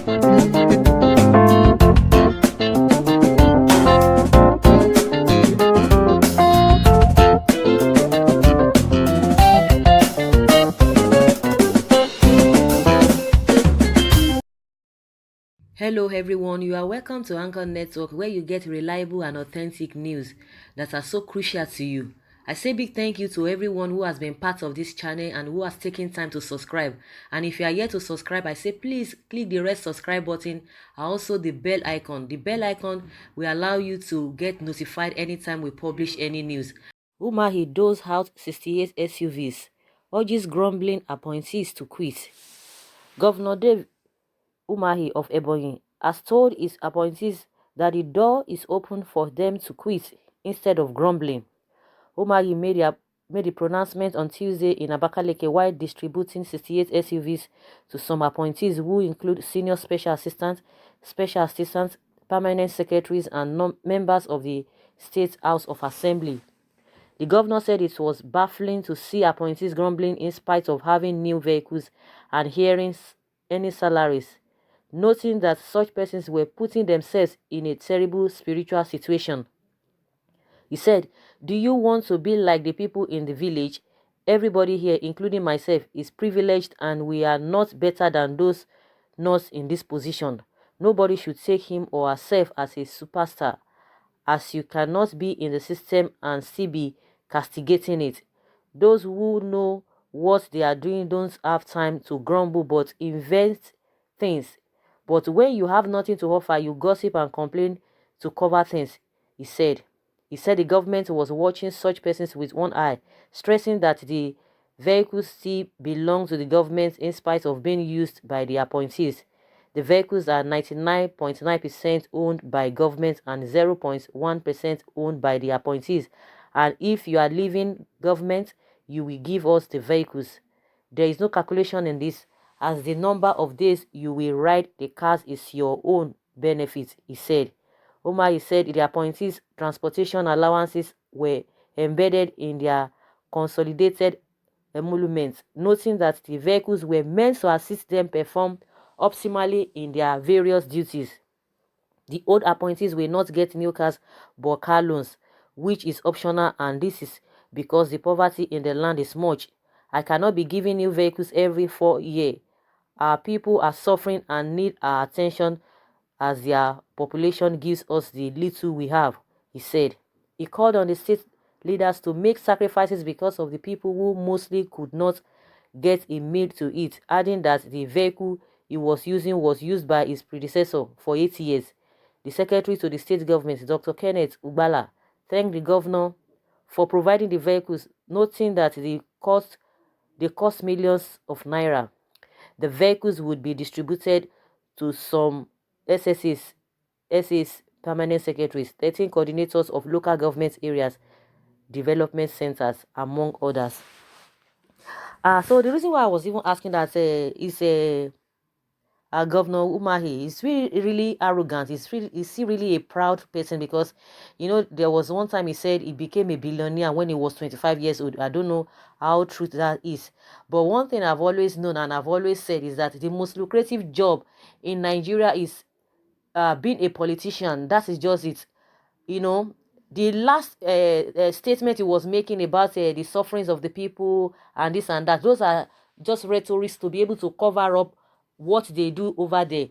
Hello everyone, you are welcome to Anchor Network where you get reliable and authentic news that are so crucial to you. I say big thank you to everyone who has been part of this channel and who has taken time to subscribe. And if you are yet to subscribe, I say please click the red subscribe button and also the bell icon. The bell icon will allow you to get notified anytime we publish any news. Umahi doles out 68 SUVs, urges grumbling appointees to quit. Governor Dave Umahi of Ebonyi has told his appointees that the door is open for them to quit instead of grumbling. Umahi made the pronouncement on Tuesday in Abakaleke while distributing 68 SUVs to some appointees who include senior special assistants, permanent secretaries and members of the State House of Assembly. The governor said it was baffling to see appointees grumbling in spite of having new vehicles and hearing any salaries, noting that such persons were putting themselves in a terrible spiritual situation. He said, "Do you want to be like the people in the village? Everybody here, including myself, is privileged and we are not better than those not in this position. Nobody should take him or herself as a superstar, as you cannot be in the system and still be castigating it. Those who know what they are doing don't have time to grumble but invent things. But when you have nothing to offer, you gossip and complain to cover things," he said. He said the government was watching such persons with one eye, stressing that the vehicles still belong to the government in spite of being used by the appointees. The vehicles are 99.9% owned by government and 0.1% owned by the appointees. And if you are leaving government, you will give us the vehicles. There is no calculation in this, as the number of days you will ride the cars is your own benefit, he said. He said the appointees' transportation allowances were embedded in their consolidated emoluments, noting that the vehicles were meant to assist them perform optimally in their various duties. The old appointees will not get new cars but car loans, which is optional, and this is because the poverty in the land is much. I cannot be giving new vehicles every 4 years. Our people are suffering and need our attention as their population gives us the little we have, he said. He called on the state leaders to make sacrifices because of the people who mostly could not get a meal to eat, adding that the vehicle he was using was used by his predecessor for 8 years. The secretary to the state government, Dr. Kenneth Ubala, thanked the governor for providing the vehicles, noting that they cost millions of naira. The vehicles would be distributed to some SS's permanent secretaries, 13 coordinators of local government areas, development centers, among others. So the reason why I was even asking that is Governor Umahi is really arrogant. Is he really a proud person? Because there was one time he said he became a billionaire when he was 25 years old. I don't know how true that is, but one thing I've always known and I've always said is that the most lucrative job in Nigeria is being a politician. That is just it. The last statement he was making about the sufferings of the people and this and that, those are just rhetorics to be able to cover up what they do over there.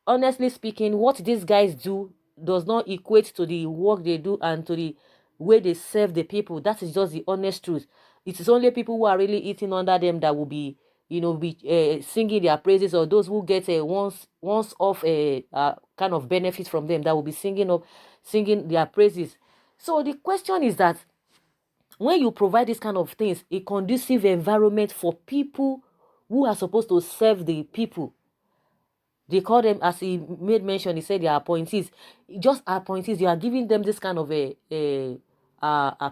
Honestly speaking, what these guys do does not equate to the work they do and to the way they serve the people. That is just the honest truth. It is only people who are really eating under them that will be singing their praises, or those who get a once off a kind of benefit from them that will be singing their praises. So the question is that when you provide this kind of things, a conducive environment for people who are supposed to serve the people, they call them, as he made mention, he said they are appointees. Just appointees, you are giving them this kind of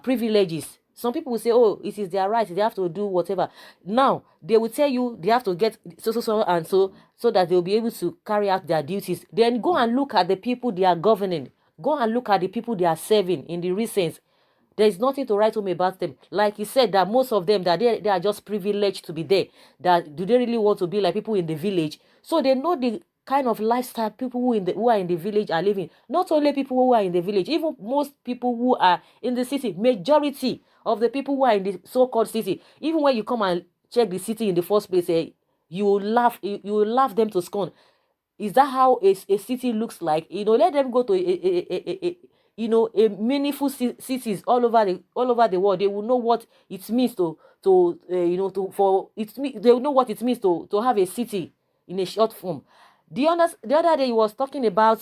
privileges. Some people will say, oh, it is their right, they have to do whatever. Now they will tell you they have to get so and so that they'll be able to carry out their duties. Then go and look at the people they are governing. Go and look at the people they are serving in the recent. There is nothing to write home about them. Like he said, that most of them, that they are just privileged to be there. That do they really want to be like people in the village? So they know kind of lifestyle people who are in the village are living. Not only people who are in the village, even most people who are in the city, majority of the people who are in the so-called city, even when you come and check the city in the first place, you will laugh, you will laugh them to scorn. Is that how a city looks like? Let them go to a meaningful cities all over the world. They will know what it means they will know what it means to have a city in a short form. The other day he was talking about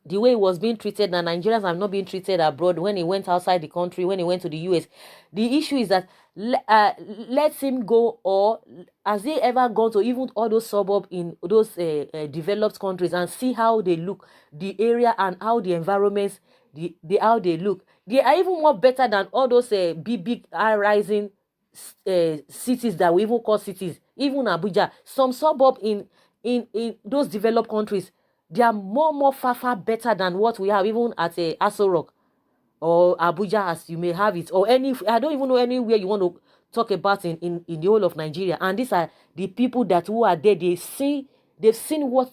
the way he was being treated, and Nigerians have not been treated abroad when he went outside the country, when he went to the US. The issue is that let him go, or has he ever gone to even all those suburbs in those developed countries and see how they look, the area and how the environments, how they look. They are even more better than all those big high rising cities that we even call cities, even Abuja. Some suburb in those developed countries, they are more far better than what we have even at Aso Rock or Abuja, as you may have it, or any, I don't even know anywhere you want to talk about in the whole of Nigeria. And these are the people that who are there. They've seen what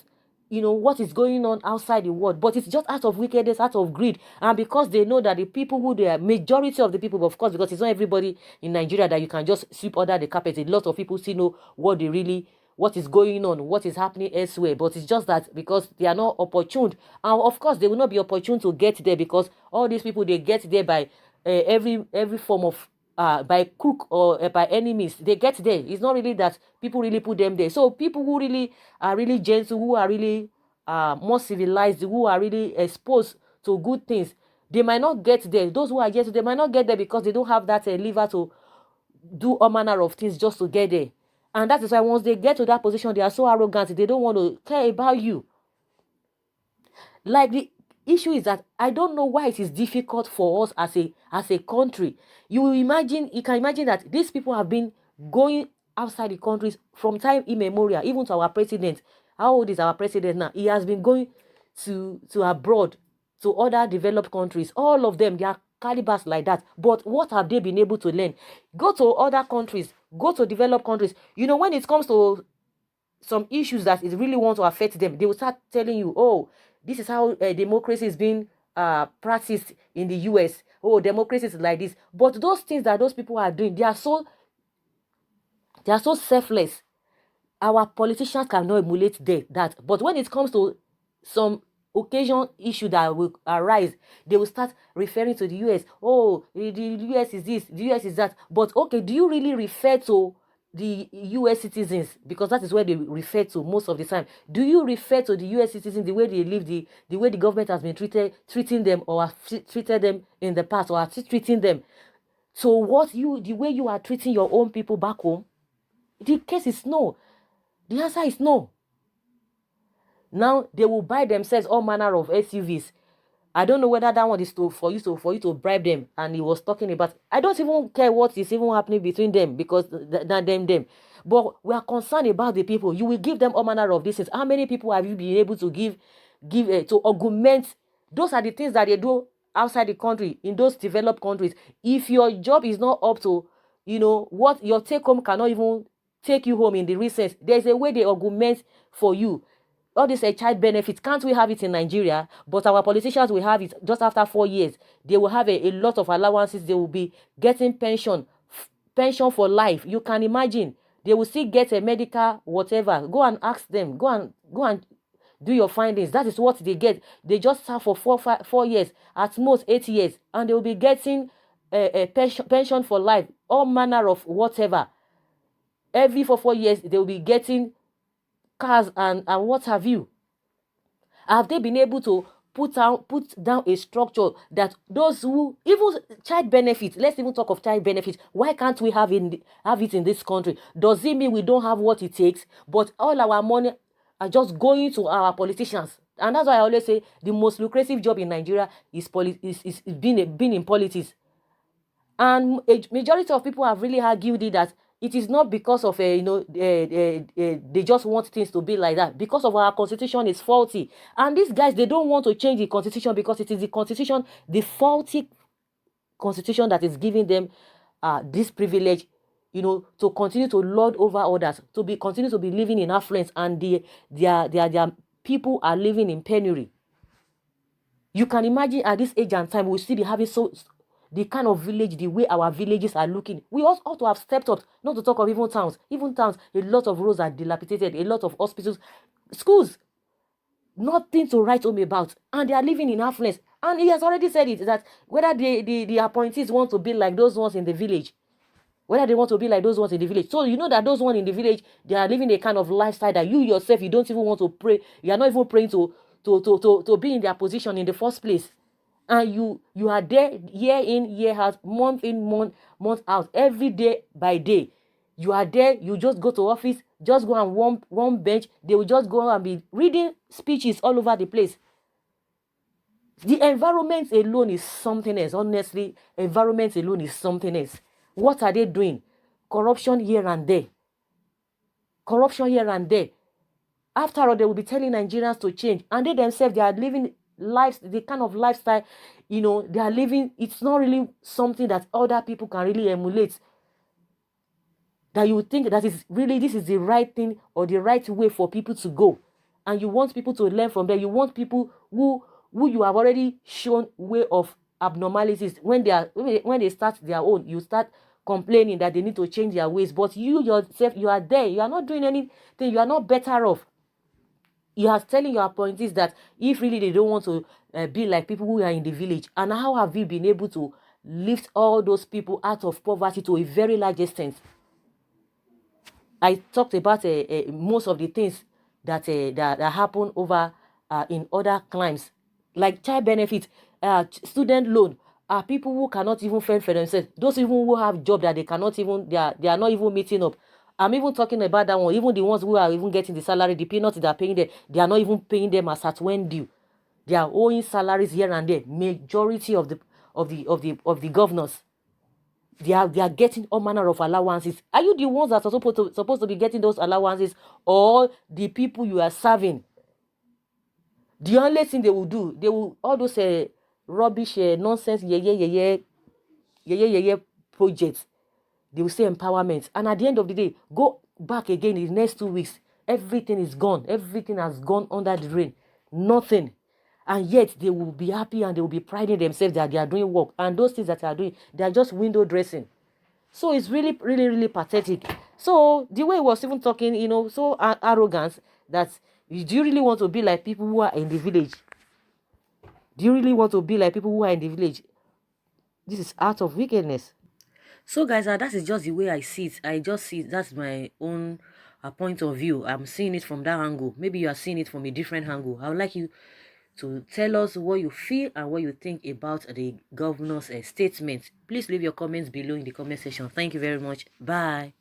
is going on outside the world, but it's just out of wickedness, out of greed, and because they know that the people who they are, majority of the people, of course, because it's not everybody in Nigeria that you can just sweep under the carpet. A lot of people still know what is going on, what is happening elsewhere, but it's just that because they are not opportune, and of course they will not be opportune to get there, because all these people, they get there by every form of by crook or by enemies. They get there. It's not really that people really put them there. So people who really are really gentle, who are really more civilized, who are really exposed to good things, they might not get there. Those who are gentle, they might not get there because they don't have that liver to do all manner of things just to get there. And that is why once they get to that position, they are so arrogant, they don't want to care about you. Like, the issue is that I don't know why it is difficult for us as a country. You can imagine that these people have been going outside the countries from time immemorial, even to our president. How old is our president now? He has been going to abroad, to other developed countries. All of them, they are calibers like that. But what have they been able to learn? Go to other countries, go to developed countries. When it comes to some issues that it really want to affect them, they will start telling you, oh, this is how democracy is being practiced in the US. Oh, democracy is like this. But those things that those people are doing, they are so selfless. Our politicians cannot emulate that. But when it comes to some occasion issue that will arise, they will start referring to the US. Oh, the US is this, the US is that. But okay, do you really refer to the US citizens? Because that is where they refer to most of the time. Do you refer to the US citizens the way they live, the way the government has been treating them, or have treated them in the past, or are treating them? So the way you are treating your own people back home? The case is no. The answer is no. Now they will buy themselves all manner of SUVs. I don't know whether that one is for you to bribe them. And he was talking about, I don't even care what is even happening between them, because not them. But we are concerned about the people. You will give them all manner of these things. How many people have you been able to give to augment? Those are the things that they do outside the country, in those developed countries. If your job is not up to, what your take home cannot even take you home in the recess, there's a way they augment for you. All this child benefits, can't we have it in Nigeria? But our politicians will have it just after 4 years. They will have a lot of allowances. They will be getting pension for life. You can imagine. They will still get a medical whatever. Go and ask them. Go and do your findings. That is what they get. They just serve for 4 years, at most 8 years, and they will be getting a pension for life, all manner of whatever. Every 4 years, they will be getting cars and what have you. Have they been able to put down a structure that those who, even child benefits, let's even talk of child benefits, why can't we have it in this country? Does it mean we don't have what it takes, but all our money are just going to our politicians? And that's why I always say the most lucrative job in Nigeria is being in politics. And a majority of people have really argued that it is not because of they just want things to be like that, because of our constitution is faulty. And these guys, they don't want to change the constitution, because it is the constitution, the faulty constitution, that is giving them this privilege to continue to lord over others, to continue to be living in affluence, and their people are living in penury. You can imagine at this age and time, we'll still be having the kind of village, the way our villages are looking. We also ought to have stepped up, not to talk of even towns. Even towns, a lot of roads are dilapidated, a lot of hospitals, schools, nothing to write home about, and they are living in affluence. And he has already said it, that whether the appointees want to be like those ones in the village, whether they want to be like those ones in the village. So you know that those ones in the village, they are living a kind of lifestyle that you yourself, you don't even want to pray. You are not even praying to be in their position in the first place. And you are there year in, year out, month in, month out, every day by day. You are there, you just go to office, just go and warm bench. They will just go and be reading speeches all over the place. The environment alone is something else. Honestly, environment alone is something else. What are they doing? Corruption here and there. Corruption here and there. After all, they will be telling Nigerians to change. And they themselves, they are living lives, the kind of lifestyle, they are living. It's not really something that other people can really emulate. That you would think that is really, this is the right thing or the right way for people to go. And you want people to learn from there. You want people who you have already shown way of abnormalities. When they start their own, you start complaining that they need to change their ways. But you yourself, you are there. You are not doing anything. You are not better off. You are telling your appointees that if really they don't want to be like people who are in the village. And how have you been able to lift all those people out of poverty to a very large extent? I talked about most of the things that happen over in other climes, like child benefit, student loan, people who cannot even fend for themselves. Those even who have job that they cannot even, they are not even meeting up. I'm even talking about that one. Even the ones who are even getting the salary, the peanuts they are paying them, they are not even paying them as at when due. They are owing salaries here and there. Majority of the governors, they are getting all manner of allowances. Are you the ones that are supposed to be getting those allowances, or the people you are serving? The only thing they will do, they will all those rubbish, nonsense, projects. They will say empowerment, and at the end of the day, go back again in the next 2 weeks. Everything is gone. Everything has gone under the rain. Nothing. And yet they will be happy and they will be priding themselves that they are doing work. And those things that they are doing, they are just window dressing. So it's really, really, really pathetic. So the way he was even talking, so arrogant, that do you really want to be like people who are in the village? Do you really want to be like people who are in the village? This is out of wickedness. So guys, that is just the way I see it. I just see it. That's my own point of view. I'm seeing it from that angle. Maybe you are seeing it from a different angle. I would like you to tell us what you feel and what you think about the governor's statement. Please leave your comments below in the comment section. Thank you very much. Bye.